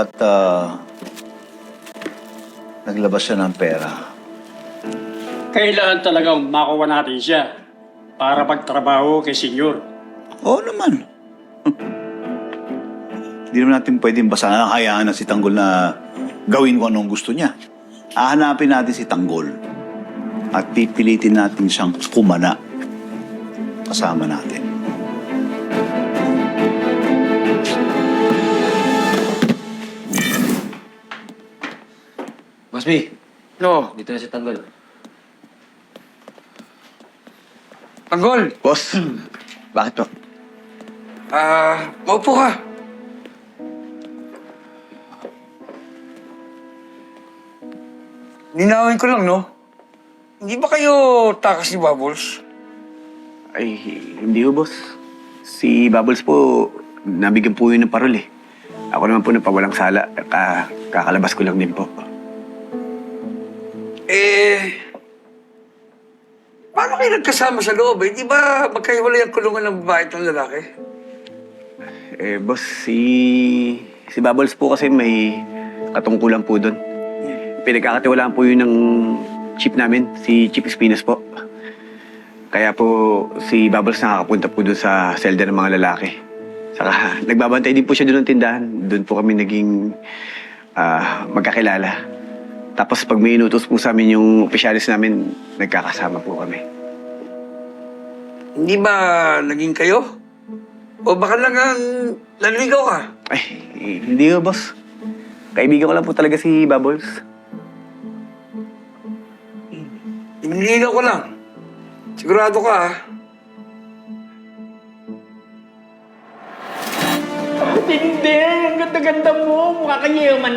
At naglabas siya ng pera. Kailangan talagang makuha natin siya para magtrabaho kay Senyor. Oo naman. Hindi naman natin pwedeng basta hayaan na si Tanggol na gawin kung anong gusto niya. Hahanapin natin si Tanggol at pipilitin natin siyang kumana kasama natin. Boss B, No, dito na si Tanggol. Tanggol. Boss, bakit to? Maupo ka. Ninawin ko lang, no? Hindi ba kayo takas ni Bubbles? Ay, hindi ho, boss. Si Bubbles po, nabigyan po yun ng parol eh. Ako naman po napawalang sala. Kakalabas ko lang din po. Paano kayo nagkasama sa loob? Di ba magkahiwalay ang kulungan ng babae at ng lalaki? Boss, si Bubbles po kasi may katungkulan po doon. Pinagkakatiwalaan po yun ng chief namin, si Chief Espinas po. Kaya po si Bubbles nakakapunta po doon sa selda ng mga lalaki. Saka nagbabantay din po siya doon ng tindahan. Doon po kami naging magkakilala. Tapos pag may inutos po sa amin yung opisyalis namin, nagkakasama po kami. Hindi ba naging kayo? O baka lang ang naliligaw ka? Ay, hindi ho, boss. Kaibigan ko lang po talaga si Bubbles. Naliligaw ko lang. Sigurado ka, ha? Hindi, ang ganda-ganda mo. Mukha kang yaman